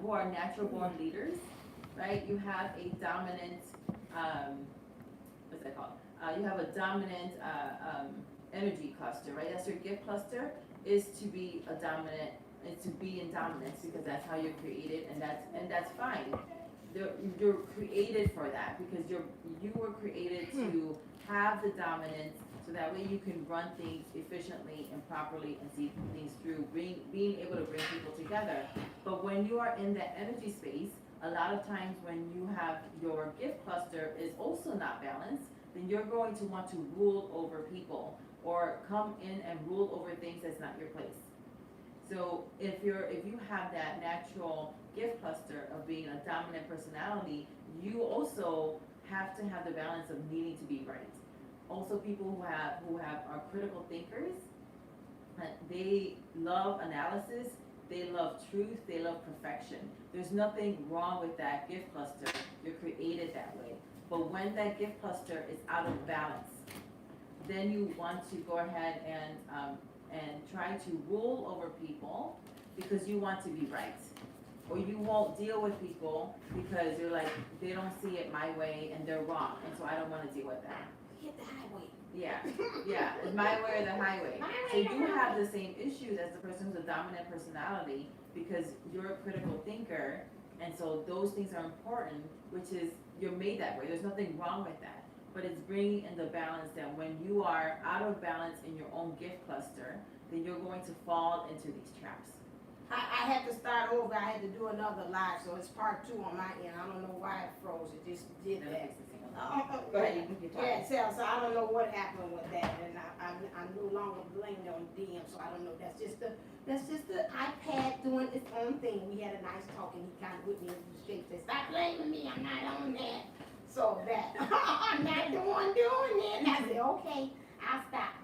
who are natural born leaders, right? You have a dominant, what's that called? You have a dominant energy cluster, right? That's your gift cluster, is to be a dominant, is to be in dominance, because that's how you're created, and that's fine. You're created for that, because you were created to have the dominance, so that way you can run things efficiently and properly and see things through, being able to bring people together. But when you are in that energy space, a lot of times when you have your gift cluster is also not balanced, then you're going to want to rule over people or come in and rule over things that's not your place. So if you have that natural gift cluster of being a dominant personality, you also have to have the balance of needing to be right. Also, people who are critical thinkers, they love analysis, they love truth, they love perfection. There's nothing wrong with that gift cluster. You're created that way. But when that gift cluster is out of balance, then you want to go ahead and try to rule over people because you want to be right. Or you won't deal with people because you're like, they don't see it my way and they're wrong, and so I don't want to deal with that. Hit the highway. Yeah, it's my way or the highway. So you have the same issues as the person who's a dominant personality, because you're a critical thinker, and so those things are important, which is, you're made that way. There's nothing wrong with that. But it's bringing in the balance that when you are out of balance in your own gift cluster, then you're going to fall into these traps. I had to start over. I had to do another live, so it's part 2 on my end. I don't know why it froze. It just did that. Go ahead, you can talk. Yeah, so I don't know what happened with that, and I'm no longer blamed on DM, so I don't know. That's just the iPad doing its own thing. We had a nice talk, and he kind of whipped me into the street. Said, "Stop blaming me. I'm not on that." So that I'm not the one doing it. I said, "Okay, I'll stop."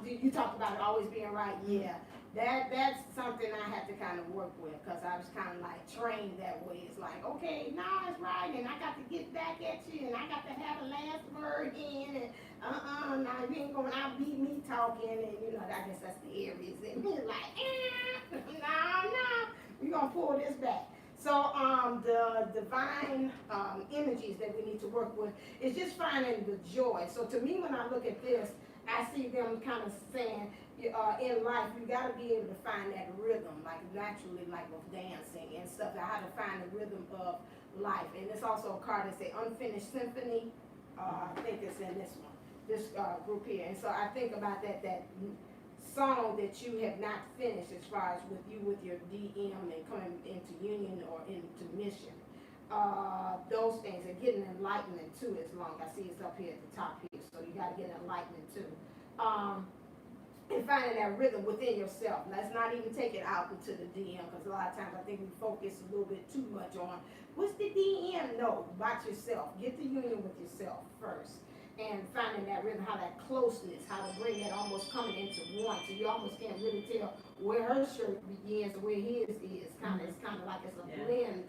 You talked about it always being right. Yeah. That's something I had to kind of work with, because I was kind of like trained that way. It's like, okay, no, it's right, and I got to get back at you, and I got to have the last word in, and now you ain't going to outbeat me talking, and I guess that's the Aries in me, like, no, we're going to pull this back. So the divine energies that we need to work with is just finding the joy. So to me, when I look at this, I see them kind of saying, in life, you got to be able to find that rhythm, like naturally, like with dancing and stuff, how to find the rhythm of life. And it's also a card that says Unfinished Symphony. I think it's in this one, this group here. And so I think about that song that you have not finished, as far as with your DM and coming into union or into mission. Those things, and getting enlightenment too is long. I see it's up here at the top here, so you got to get enlightenment too. And finding that rhythm within yourself. Let's not even take it out into the DM, because a lot of times I think we focus a little bit too much on what's the DM. No, about yourself. Get the union with yourself first, and finding that rhythm, how that closeness, how to bring it almost coming into one, so you almost can't really tell where her shirt begins and where his is. It's kind of like it's a blend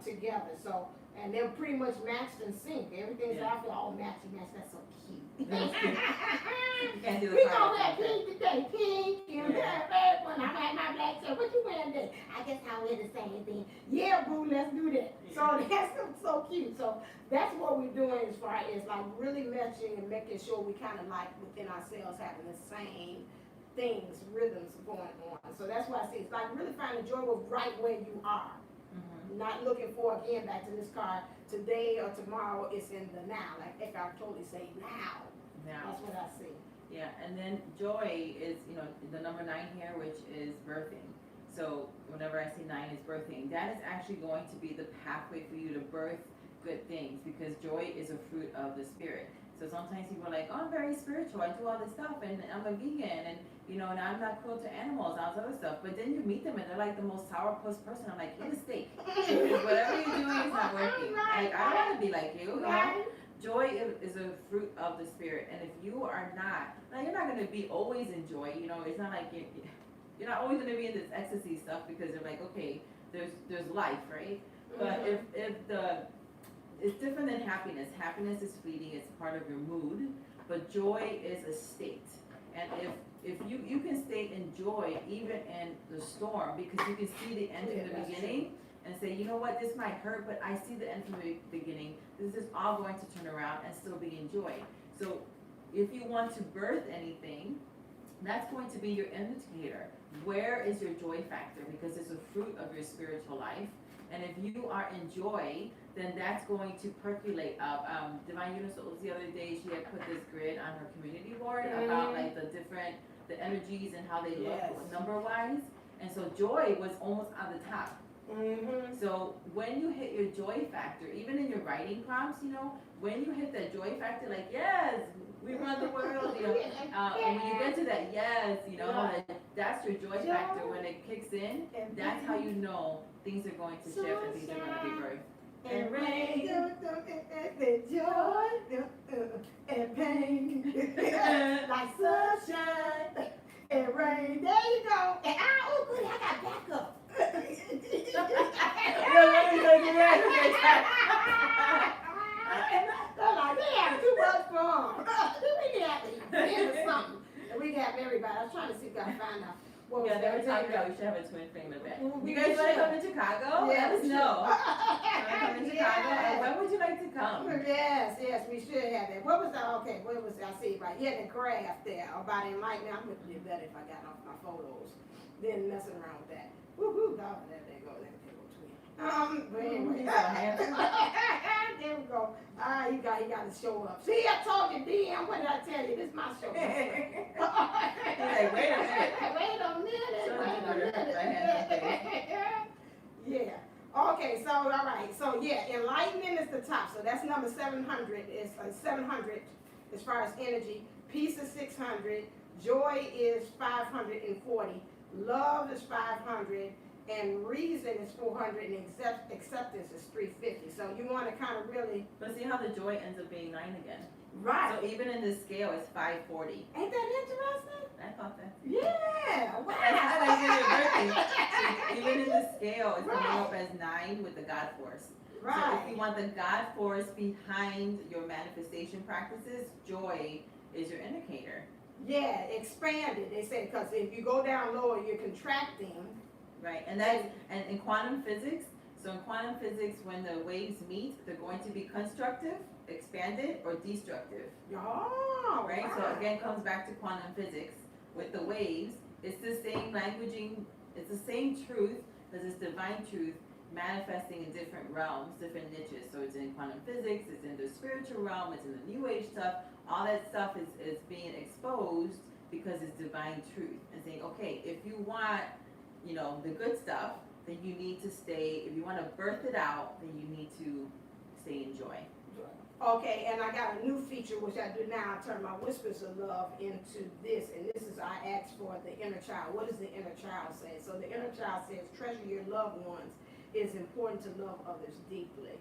together. So, and they're pretty much matched and sync. Everything's out there all matchy. That's so cute. That's cute. We gonna wear pink today, pink, and red one. I'm at my black shirt. What you wearing today? I guess I'll wear the same thing. Yeah, boo, let's do that. So that's so cute. So that's what we're doing, as far as like really matching and making sure we kind of like within ourselves having the same things, rhythms going on. So that's why I say it's like really finding joy right where you are. Not looking for, again, back to this card, today or tomorrow. It's in the now. Like Eckhart totally say now. That's what I see. Yeah, and then joy is, the number 9 here, which is birthing. So whenever I see 9 is birthing, that is actually going to be the pathway for you to birth good things, because joy is a fruit of the spirit. So sometimes people are like, oh, I'm very spiritual, I do all this stuff, and I'm a vegan, and and I'm not cruel to animals, all this other stuff. But then you meet them and they're like the most sourpuss person. I'm like, eat a steak. Because whatever you're doing is not working. Like, I don't want to be like you. Joy is a fruit of the spirit, and if you are not, now you're not going to be always in joy. It's not like you're not always going to be in this ecstasy stuff, because you're like, okay, there's life, right? But it's different than happiness. Happiness is fleeting, it's part of your mood, but joy is a state. And if if you can stay in joy even in the storm, because you can see the end from the that's beginning and say, you know what, this might hurt, but I see the end from the beginning. This is all going to turn around and still be in joy. So if you want to birth anything, that's going to be your indicator. Where is your joy factor? Because it's a fruit of your spiritual life. And if you are in joy, then that's going to percolate up. Divine Universal the other day, she had put this grid on her community board about like the energies and how they look number wise. And so joy was almost on the top. So when you hit your joy factor, even in your writing prompts, you know, when you hit that joy factor, like, yes, we run the world, you know, and when you get to that yes, you know, that's your joy factor. When it kicks in, that's how you know things are going to shift and things are going to be birthed. And rain, and joy, and pain, like sunshine, and rain. There you go. And oh, goody, I got backup. They're like, they have too much fun. We need to have to something. And we have everybody. I was trying to see if I could find out. What Yeah, they were talking about we should have a TwinFlame event. You guys want to come to Chicago? Let us know. Come in Chicago. And when would you like to come? Yes, we should have that. What was that? Okay, what was that? I see it right. You had the graph there about enlightenment. I'm going to do better if I got off my photos. Then messing around with that. Woohoo, God, there they go. Let me go twin. But anyway. There we go. He got to show up. See, I told you, DM, what did I tell you? This is my show. He's like, wait a minute. Wait a minute. Yeah. Okay, so, all right. So, yeah, enlightenment is the top. So, that's number 700. It's 700 as far as energy. Peace is 600. Joy is 540. Love is 500. And reason is 400, and acceptance is 350. So you want to kind of really. But see how the joy ends up being 9 again. Right. So even in this scale, it's 540. Ain't that interesting? I thought that. Yeah. Wow. That's like in your birthday. So even in the scale, it's coming up as 9 with the God force. Right. So if you want the God force behind your manifestation practices, joy is your indicator. Yeah, expanded. They say because if you go down lower, you're contracting. Right, and that's and in quantum physics. So in quantum physics, when the waves meet, they're going to be constructive, expanded, or destructive. Oh, right. Wow. So again, comes back to quantum physics with the waves. It's the same languaging. It's the same truth, because it's divine truth manifesting in different realms, different niches. So it's in quantum physics. It's in the spiritual realm. It's in the new age stuff. All that stuff is being exposed because it's divine truth and saying, okay, if you want, you know, the good stuff, then you need to stay. If you want to birth it out, then you need to stay in joy. Okay, and I got a new feature which I do now. I turn my whispers of love into this, and this is I asked for the inner child. What does the inner child say? So the inner child says, treasure your loved ones. It's important to love others deeply.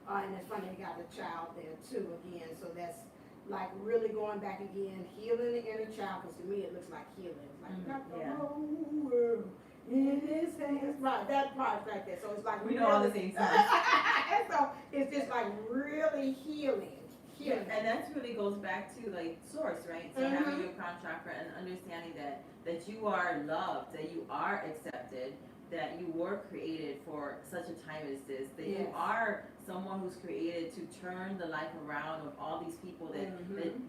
And it's funny, you got the child there too again. So that's like really going back again, healing the inner child, because to me it looks like healing. It's like you got the whole world in his hands. Right, that part right there. So it's like we know all the things. So it's just like really healing. Yeah, and that really goes back to like source, right? So having your crown chakra and understanding that you are loved, that you are accepted, that you were created for such a time as this, that you are someone who's created to turn the life around of all these people that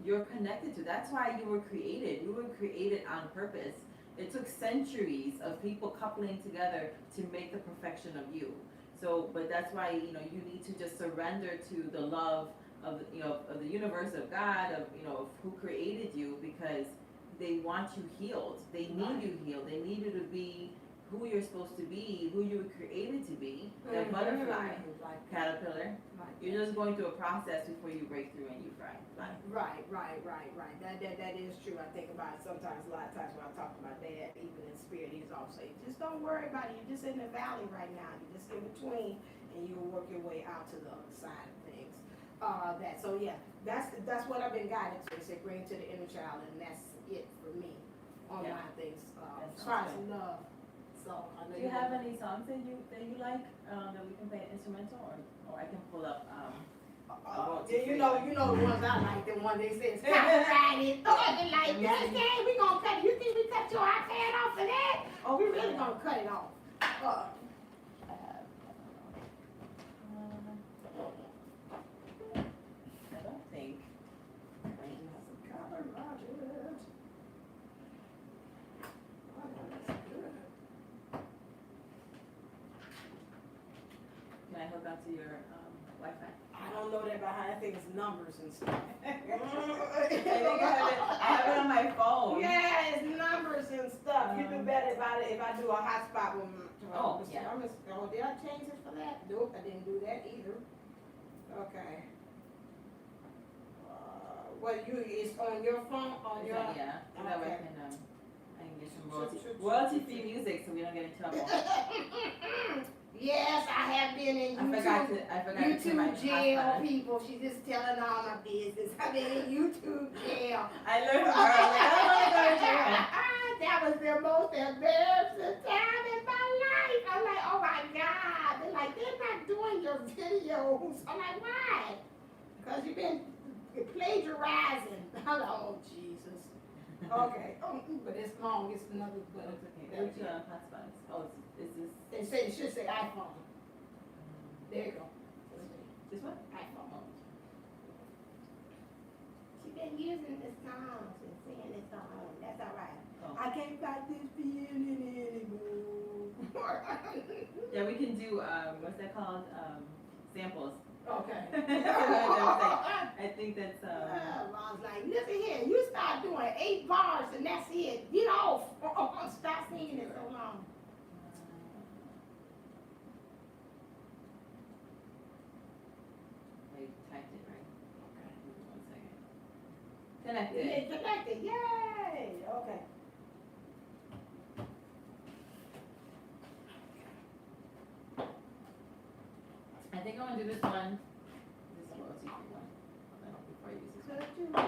you're connected to. That's why you were created. You were created on purpose. It took centuries of people coupling together to make the perfection of you. So, but that's why, you know, you need to just surrender to the love of, you know, of the universe, of God, of, you know, of who created you, because they want you healed. They need you healed. They need you to be who you're supposed to be, who you were created to be, that butterfly, caterpillar. You're just going through a process before you break through and you fly. Right. That is true. I think about it sometimes, a lot of times when I talk to my dad, even in spirit, he's always saying, just don't worry about it. You're just in the valley right now. You're just in between, and you'll work your way out to the other side of things. So yeah, that's what I've been guided to. Say bring to the inner child, and that's it for me on my things. As far as love. So I know do you have any songs that you like that we can play an instrumental, or I can pull up You know the ones I like, the one they say it's copyrighted, thought like that. Dang, we gonna cut it. You think we cut your iPad off for that? Or we really gonna cut it off? I don't think. Can I hook up to your Wi-Fi? I don't know that behind. I think it's numbers and stuff. I have it on my phone. Yeah, it's numbers and stuff. You do better if I do a hotspot with my. Oh, yeah. Did I change it for that? Nope, I didn't do that either. Okay. It's on your phone, on your. Yeah, so that way Okay. I can get some royalty-free music so we don't get in trouble. Yes, I have been in YouTube. I forgot to turn my YouTube jail, hotspot. people. She's just telling all my business. I've been in YouTube jail. I learned from her. I'm like, I don't want to go to jail. That was the most embarrassing time in my life. I'm like, oh my God. They're like, they're not doing your videos. I'm like, why? Because you've been plagiarizing. Oh, Jesus. Okay. Oh, but it's long. It's another. But it's okay. What's your hotspot? Oh, is this? It should say iPhone. There you go. This one? iPhone. She's been using the songs and singing the song. That's all right. Oh. I can't fight this feeling anymore. Yeah, we can do, what's that called? Samples. Okay. I think that's, Ron's like, listen here, you start doing 8 bars and that's it. Get off. Stop singing it so long. I typed it right. Okay. 1 second. Connected. It's connected. Yay. Okay. I think I'm gonna do this one. This royalty free one. Before I use this one.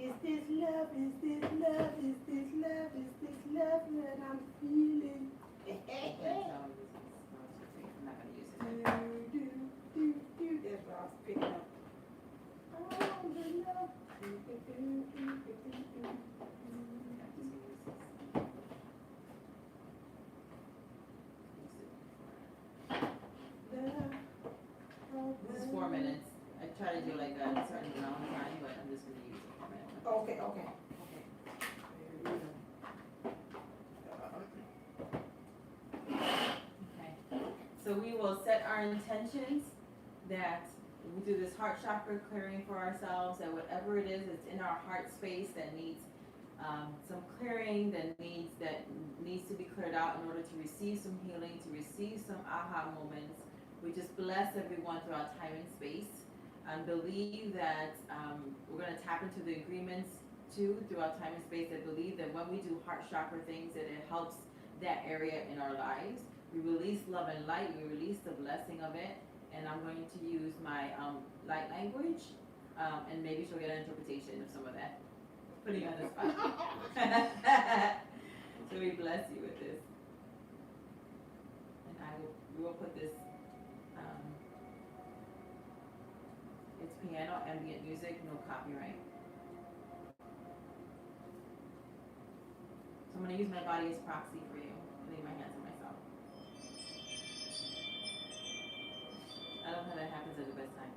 Is this love? Is this love? Is this love? Is this love that I'm feeling? That's how this is royalty free. I'm not gonna use it. That's what I was picking up. Oh, the love. This is 4 minutes. I try to do like a certain amount of time, but I'm just gonna use it for a minute. Okay. Okay. So we will set our intentions that we do this heart chakra clearing for ourselves, that whatever it is that's in our heart space that needs some clearing, that needs to be cleared out in order to receive some healing, to receive some aha moments. We just bless everyone through our time and space, and believe that we're going to tap into the agreements too through our time and space, that believe that when we do heart chakra things, that it helps that area in our lives. We release love and light, we release the blessing of it, and I'm going to use my light language, and maybe she'll get an interpretation of some of that. Putting you on the spot. So we bless you with this. And we will put this, it's piano, ambient music, no copyright. So I'm gonna use my body as proxy for you. Lay my hands on myself. I love how that happens at the best times.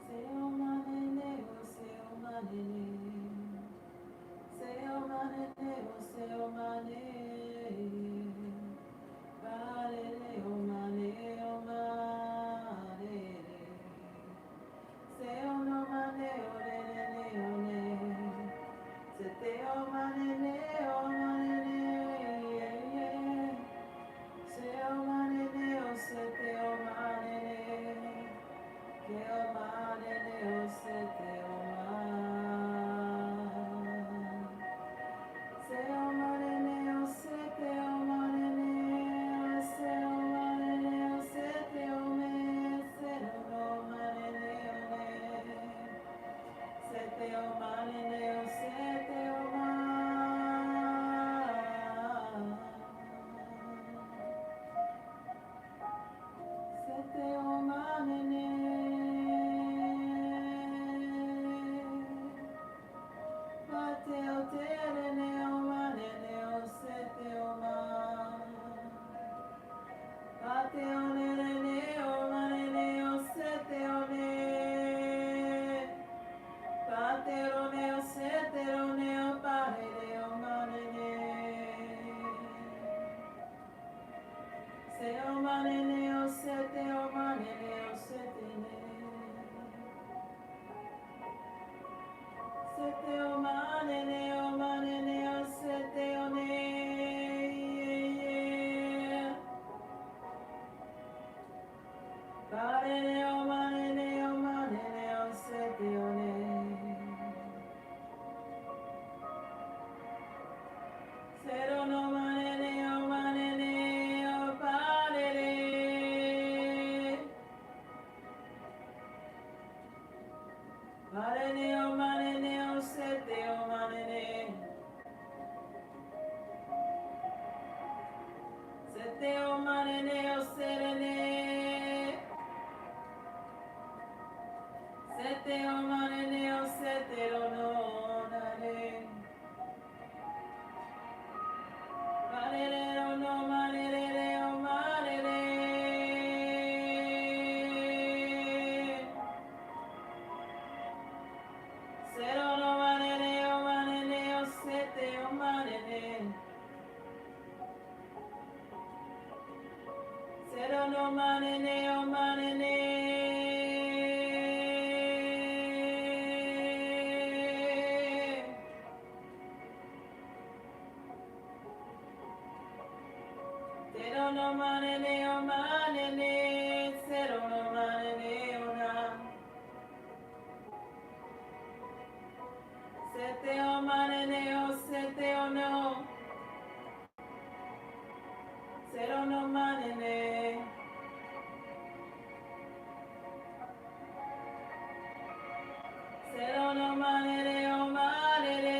Say oh my nene, oh say oh my nene. Say oh my nene, oh say oh my nene. Ba nene, oh my nene, oh my nene. Say oh no my nene, oh nene, oh nene. Say oh my nene, oh my nene, yeah yeah. Say oh my nene, oh say oh my nene. Que oh my nene, oh say oh my. Say oh my nene, oh say Se o manene o sete o manene o setene. Sete o manene o sete o ne. Manene o sete o ne. Zero no manene o panene. Manene o sete o manene. Sete o manene o serene. Sete o manene o sete o no nane. Manene o no manene o manene. Zero no manene o sete o manene. Zero no manene o manene. Zero no manene o manene. Zero no manene o na. Sete o manene o sete o no. Zero no manene. Zero no manene o manene.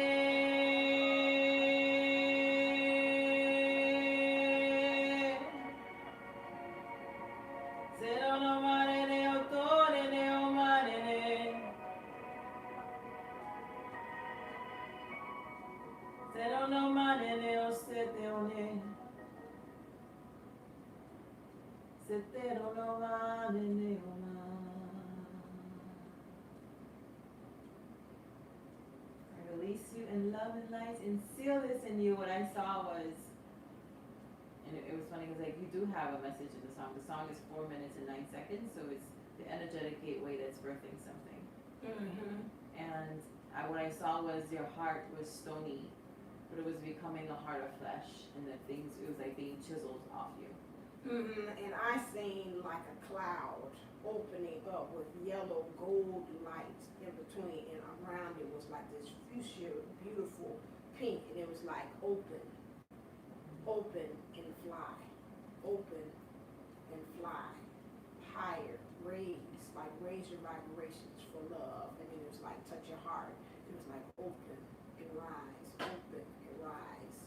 Zero no manene o torene o manene. Zero no manene o sete o ne. Setero no manene o na. I release you in love and light and seal this in you. What I saw was, and it was funny because like you do have a message in the song. The song is 4 minutes and 9 seconds, so it's the energetic gateway that's birthing something. Mm-hmm. And what I saw was your heart was stony, but it was becoming a heart of flesh, and that things, it was like being chiseled off you. Mm-hmm. And I seen like a cloud opening up with yellow gold light in between, and around it was like this fuchsia, beautiful pink, and it was like open and fly, open and fly, higher, raise your vibrations for love, and then it was like touch your heart. It was like open and rise, open and rise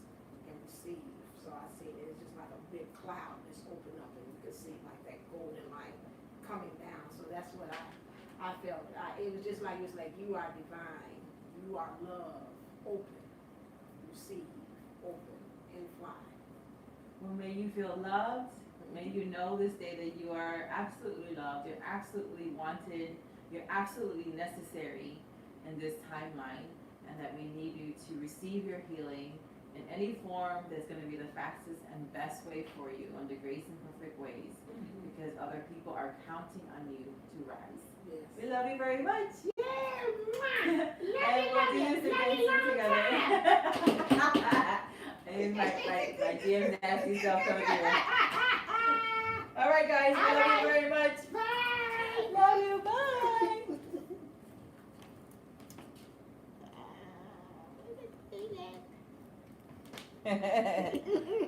and receive. So I see it was just like a big cloud that's opened up, and you could see like that golden light coming down. So that's what I felt. It was just like, you are divine, you are love, open, receive, open, and fly. Well, may you feel loved. May you know this day that you are absolutely loved. You're absolutely wanted. You're absolutely necessary in this timeline, and that we need you to receive your healing in any form that's going to be the fastest and best way for you, under grace and perfect ways, because other people are counting on you to rise. Yes. We love you very much. Yeah, And we'll do this again soon together. And my GM nasty self coming here. All right, guys. We love you very much. Bye. Love you.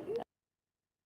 Bye.